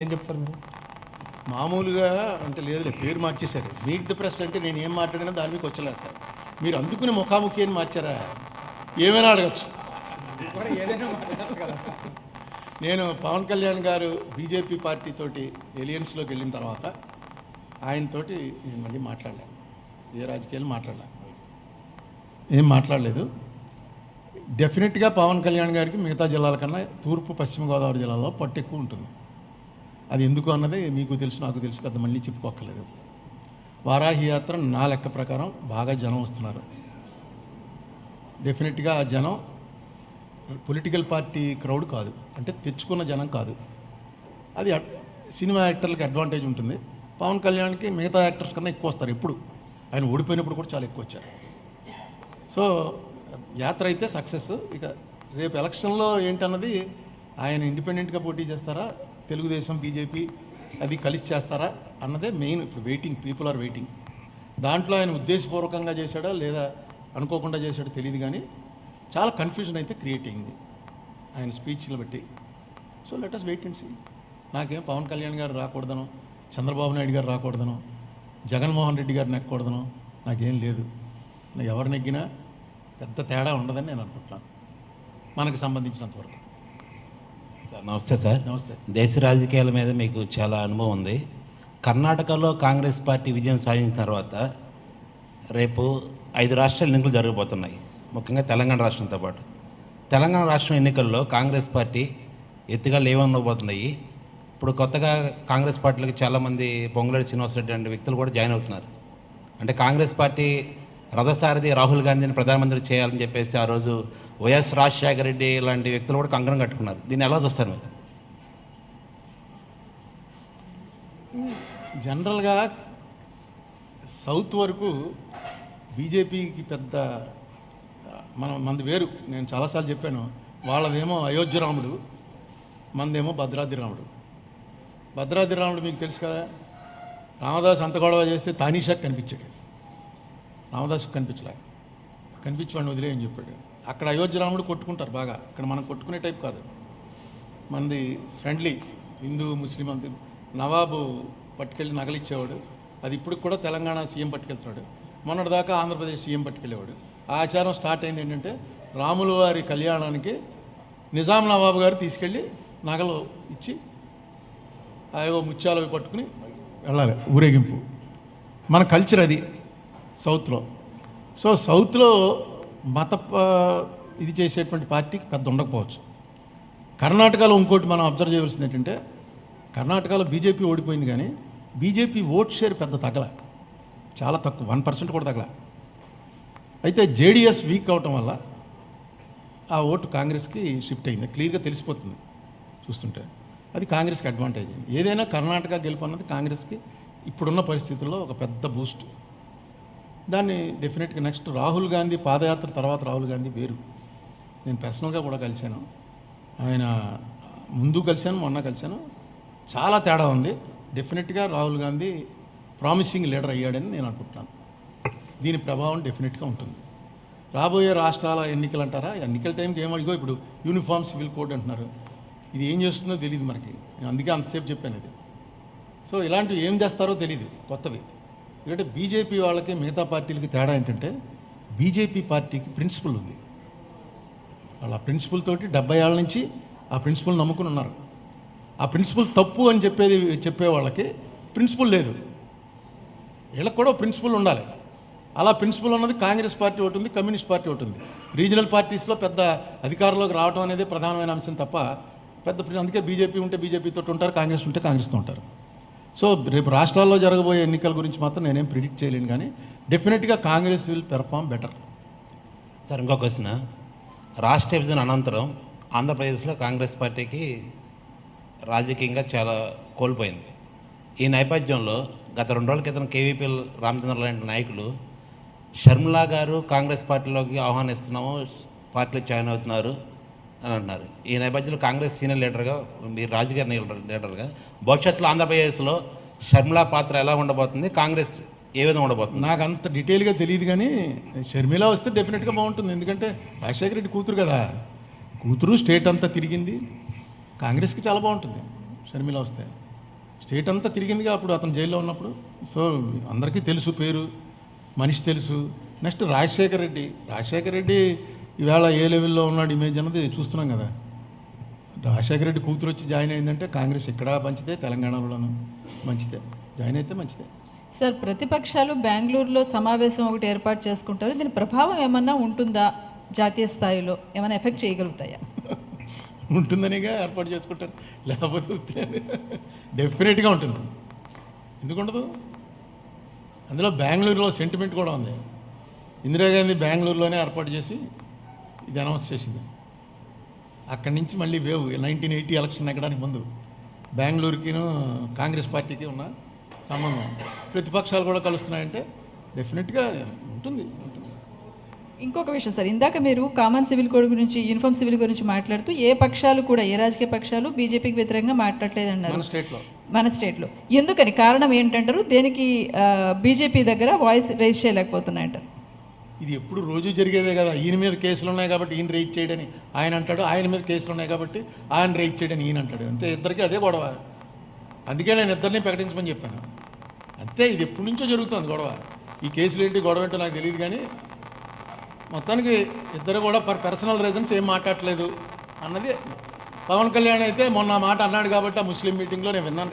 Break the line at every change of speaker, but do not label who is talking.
ఏం చెప్తారు మీరు?
మామూలుగా అంటే లేదులే, పేరు మార్చేశారు. మీట్ ది ప్రెస్ అంటే నేను ఏం మాట్లాడినా దాని మీకు వచ్చలేక మీరు అందుకుని ముఖాముఖి అని మార్చారా? ఏమైనా అడగచ్చు. నేను పవన్ కళ్యాణ్ గారు బీజేపీ పార్టీతోటి ఎలియన్స్లోకి వెళ్ళిన తర్వాత ఆయనతోటి నేను మళ్ళీ మాట్లాడలేను. ఏ రాజకీయాలు మాట్లాడలేను, ఏం మాట్లాడలేదు. డెఫినెట్గా పవన్ కళ్యాణ్ గారికి మిగతా జిల్లాల కన్నా తూర్పు పశ్చిమ గోదావరి జిల్లాలో పట్టు ఎక్కువ ఉంటుంది. అది ఎందుకు అన్నది మీకు తెలుసు, నాకు తెలుసు, పెద్ద మళ్ళీ చెప్పుకోక్కర్లేదు. వారాహి యాత్ర నా లెక్క ప్రకారం బాగా జనం వస్తున్నారు. డెఫినెట్గా ఆ జనం పొలిటికల్ పార్టీ క్రౌడ్ కాదు, అంటే తెచ్చుకున్న జనం కాదు. అది సినిమా యాక్టర్లకి అడ్వాంటేజ్ ఉంటుంది. పవన్ కళ్యాణ్కి మిగతా యాక్టర్స్ కన్నా ఎక్కువ వస్తారు. ఎప్పుడు ఆయన ఓడిపోయినప్పుడు కూడా చాలా ఎక్కువ వచ్చారు. సో యాత్ర అయితే సక్సెస్. ఇక రేపు ఎలక్షన్లో ఏంటన్నది, ఆయన ఇండిపెండెంట్గా పోటీ చేస్తారా, తెలుగుదేశం బీజేపీ అది కలిసి చేస్తారా అన్నదే మెయిన్. ఇప్పుడు వెయిటింగ్, పీపుల్ ఆర్ వెయిటింగ్. దాంట్లో ఆయన ఉద్దేశపూర్వకంగా చేశాడా లేదా అనుకోకుండా చేశాడో తెలియదు, కానీ చాలా కన్ఫ్యూజన్ అయితే క్రియేట్ అయింది ఆయన స్పీచ్లు బట్టి. So let us wait and see. నాకేం పవన్ కళ్యాణ్ గారు రాకూడదనో, చంద్రబాబు నాయుడు గారు రాకూడదనో, జగన్మోహన్ రెడ్డి గారు నెక్కకూడదనో నాకేం లేదు. నాకు ఎవరు నెగ్గినా పెద్ద తేడా ఉండదని నేను అనుకుంటున్నాను, మనకు సంబంధించినంతవరకు.
నమస్తే సార్.
నమస్తే.
దేశ రాజకీయాల మీద మీకు చాలా అనుభవం ఉంది. కర్ణాటకలో కాంగ్రెస్ పార్టీ విజయం సాధించిన తర్వాత రేపు 5 రాష్ట్రాల ఎన్నికలు జరగబోతున్నాయి, ముఖ్యంగా తెలంగాణ రాష్ట్రంతో పాటు. తెలంగాణ రాష్ట్రం ఎన్నికల్లో కాంగ్రెస్ పార్టీ ఎత్తుగా లేవనబోతున్నాయి. ఇప్పుడు కొత్తగా కాంగ్రెస్ పార్టీలకు చాలామంది పొంగులేటి శ్రీనివాసరెడ్డి లాంటి వ్యక్తులు కూడా జాయిన్ అవుతున్నారు. అంటే కాంగ్రెస్ పార్టీ రథసారథి రాహుల్ గాంధీని ప్రధానమంత్రి చేయాలని చెప్పేసి ఆ రోజు వైఎస్ రాజశేఖర రెడ్డి లాంటి వ్యక్తులు కూడా కంకణం కట్టుకున్నారు. దీన్ని ఎలా చూస్తారు మీరు?
జనరల్గా సౌత్ వరకు బీజేపీకి పెద్ద మనది వేరు. నేను చాలాసార్లు చెప్పాను, వాళ్ళదేమో అయోధ్య రాముడు, మనదేమో భద్రాద్రి రాముడు. భద్రాద్రి రాముడు మీకు తెలుసు కదా, రామదాస్ అంత గొడవ చేస్తే తానీషాకి కనిపించాడు, రామదాస్కి కనిపించేవాడిని వదిలేయని చెప్పాడు. అక్కడ అయోధ్య రాముడు కొట్టుకుంటారు బాగా, ఇక్కడ మనం కొట్టుకునే టైప్ కాదు. మనది ఫ్రెండ్లీ, హిందూ ముస్లిం అంత. నవాబు పట్టుకెళ్ళి నగలిచ్చేవాడు, అది ఇప్పుడు కూడా తెలంగాణ సీఎం పట్టుకెళ్తున్నాడు. మొన్నటిదాకా ఆంధ్రప్రదేశ్ సీఎం పట్టుకెళ్ళేవాడు. ఆ ఆచారం స్టార్ట్ అయింది ఏంటంటే, రాముల వారి కళ్యాణానికి నిజాం నవాబు గారు తీసుకెళ్ళి నగలు ఇచ్చి అవి ముత్యాలు పట్టుకుని వెళ్ళాలి, ఊరేగింపు. మన కల్చర్ అది సౌత్లో. సో సౌత్లో మత ఇది చేసేటువంటి పార్టీకి పెద్ద ఉండకపోవచ్చు. కర్ణాటకలో ఇంకోటి మనం అబ్జర్వ్ చేయవలసింది ఏంటంటే, కర్ణాటకలో బీజేపీ ఓడిపోయింది, కానీ బీజేపీ ఓట్ షేర్ పెద్ద తగ్గల, చాలా తక్కువ, 1% కూడా తగ్గల. అయితే జేడీఎస్ వీక్ అవటం వల్ల ఆ ఓటు కాంగ్రెస్కి షిఫ్ట్ అయింది. క్లియర్గా తెలిసిపోతుంది చూస్తుంటే. అది కాంగ్రెస్కి అడ్వాంటేజ్ అయింది. ఏదైనా కర్ణాటక గెలుపు అన్నది కాంగ్రెస్కి ఇప్పుడున్న పరిస్థితుల్లో ఒక పెద్ద బూస్ట్. దాన్ని డెఫినెట్గా నెక్స్ట్ రాహుల్ గాంధీ పాదయాత్ర తర్వాత రాహుల్ గాంధీ వేరు. నేను పర్సనల్గా కూడా కలిశాను, ఆయన ముందు కలిశాను, మొన్న కలిశాను. చాలా తేడా ఉంది. డెఫినెట్గా రాహుల్ గాంధీ ప్రామిసింగ్ లీడర్ అయ్యాడని నేను అనుకుంటున్నాను. దీని ప్రభావం డెఫినెట్గా ఉంటుంది. రాబోయే రాష్ట్రాల ఎన్నికలు అంటారా, ఎన్నికల టైంకి ఏమడిగో ఇప్పుడు యూనిఫామ్ సివిల్ కోడ్ అంటున్నారు. ఇది ఏం చేస్తుందో తెలియదు మనకి, నేను అందుకే అంతసేపు చెప్పాను ఇది. సో ఇలాంటివి ఏం చేస్తారో తెలియదు కొత్తవి. ఎందుకంటే బీజేపీ వాళ్ళకి మిగతా పార్టీలకి తేడా ఏంటంటే, బీజేపీ పార్టీకి ప్రిన్సిపల్ ఉంది. వాళ్ళ ప్రిన్సిపల్ తోటి 70 ఏళ్ళ నుంచి ఆ ప్రిన్సిపల్ నమ్ముకుని ఉన్నారు. ఆ ప్రిన్సిపల్ తప్పు అని చెప్పే వాళ్ళకి ప్రిన్సిపల్ లేదు. వీళ్ళకి కూడా ప్రిన్సిపల్ ఉండాలి. అలా ప్రిన్సిపల్ ఉన్నది కాంగ్రెస్ పార్టీ ఒకటి ఉంది, కమ్యూనిస్ట్ పార్టీ ఒకటి ఉంది. రీజనల్ పార్టీస్లో పెద్ద అధికారంలోకి రావడం అనేది ప్రధానమైన అంశం తప్ప పెద్ద, అందుకే బీజేపీ ఉంటే బీజేపీతో ఉంటారు, కాంగ్రెస్ ఉంటే కాంగ్రెస్తో ఉంటారు. సో రేపు రాష్ట్రాల్లో జరగబోయే ఎన్నికల గురించి మాత్రం నేనేం ప్రిడిక్ట్ చేయలేను, కానీ డెఫినెట్గా Congress will perform better.
Sir ఇంకో క్వశ్చన్, రాష్ట్ర విభజన అనంతరం ఆంధ్రప్రదేశ్లో కాంగ్రెస్ పార్టీకి రాజకీయంగా చాలా కోల్పోయింది. ఈ నేపథ్యంలో గత 2 రోజుల క్రితం కేవీపీ రామచంద్ర లాంటి నాయకులు షర్మిలా గారు కాంగ్రెస్ పార్టీలోకి ఆహ్వానిస్తున్నాము, పార్టీలో జాయిన్ అవుతున్నారు అని అంటున్నారు. ఈ నేపథ్యంలో కాంగ్రెస్ సీనియర్ లీడర్గా, మీరు రాజకీయ లీడర్గా భవిష్యత్తులో ఆంధ్రప్రదేశ్లో షర్మిలా పాత్ర ఎలా ఉండబోతుంది, కాంగ్రెస్ ఏ విధంగా ఉండబోతుంది?
నాకు అంత డీటెయిల్గా తెలియదు, కానీ షర్మిల వస్తే డెఫినెట్గా బాగుంటుంది. ఎందుకంటే రాజశేఖర రెడ్డి కూతురు కదా, కూతురు స్టేట్ అంతా తిరిగింది. కాంగ్రెస్కి చాలా బాగుంటుంది షర్మిల వస్తే. స్టేట్ అంతా తిరిగిందిగా అప్పుడు అతను జైల్లో ఉన్నప్పుడు. సో అందరికీ తెలుసు పేరు, మనిషి తెలుసు. నెక్స్ట్ రాజశేఖర్ రెడ్డి ఈవేళ ఏ లెవెల్లో ఉన్నాడు ఇమేజ్ అన్నది చూస్తున్నాం కదా. రాజశేఖర రెడ్డి కూతురు వచ్చి జాయిన్ అయిందంటే కాంగ్రెస్ ఇక్కడ మంచిదే, తెలంగాణలోనూ మంచిదే, జాయిన్ అయితే మంచిదే.
సార్, ప్రతిపక్షాలు బెంగళూరులో సమావేశం ఒకటి ఏర్పాటు చేసుకుంటారు. దీని ప్రభావం ఏమన్నా ఉంటుందా? జాతీయ స్థాయిలో ఏమైనా ఎఫెక్ట్ చేయగలుగుతాయా?
ఉంటుందనిగా ఏర్పాటు చేసుకుంటారు, లేకపోతే డెఫినెట్గా ఉంటుంది. ఎందుకు ఉండదు? అందులో బెంగళూరులో సెంటిమెంట్ కూడా ఉంది. ఇందిరాగాంధీ బెంగళూరులోనే ఏర్పాటు చేసి ఇది అనౌన్స్ చేసింది. అక్కడి నుంచి మళ్ళీ వేవ్ 1980 ఎలక్షన్ ఎక్కడానికి ముందు బెంగళూరుకిను కాంగ్రెస్ పార్టీకి ఉన్న సంబంధం ప్రతిపక్షాలు కూడా కలుస్తున్నాయంటే డెఫినెట్గా ఉంటుంది.
ఇంకొక విషయం సార్, ఇందాక మీరు కామన్ సివిల్ కోడ్ గురించి, యూనిఫామ్ సివిల్ గురించి మాట్లాడుతూ ఏ పక్షాలు కూడా, ఏ రాజకీయ పక్షాలు బీజేపీకి వ్యతిరేకంగా మాట్లాడలేదన్నారు మన స్టేట్లో. ఎందుకని? కారణం ఏంటంటారు? దేనికి బీజేపీ దగ్గర వాయిస్ రైజ్ చేయలేకపోతున్నాయంటారు?
ఇది ఎప్పుడు రోజు జరిగేదే కదా. ఈయన మీద కేసులు ఉన్నాయి కాబట్టి ఈయన రైజ్ చేయడని ఆయన అంటాడు, ఆయన మీద కేసులు ఉన్నాయి కాబట్టి ఆయన రైజ్ చేయడని ఈయన అంటాడు. అంతే, ఇద్దరికి అదే గొడవ. అందుకే నేను ఇద్దరిని ప్రకటించమని చెప్పాను. అంతే, ఇది ఎప్పటి నుంచో జరుగుతుంది గొడవ. ఈ కేసులు ఏంటి, గొడవ ఏంటో నాకు తెలియదు, కానీ మొత్తానికి ఇద్దరు కూడా పర్సనల్ రీజన్స్ ఏం మాట్లాడలేదు అన్నది. పవన్ కళ్యాణ్ అయితే మొన్న మాట అన్నాడు కాబట్టి ఆ ముస్లిం మీటింగ్లో నేను విన్నాను.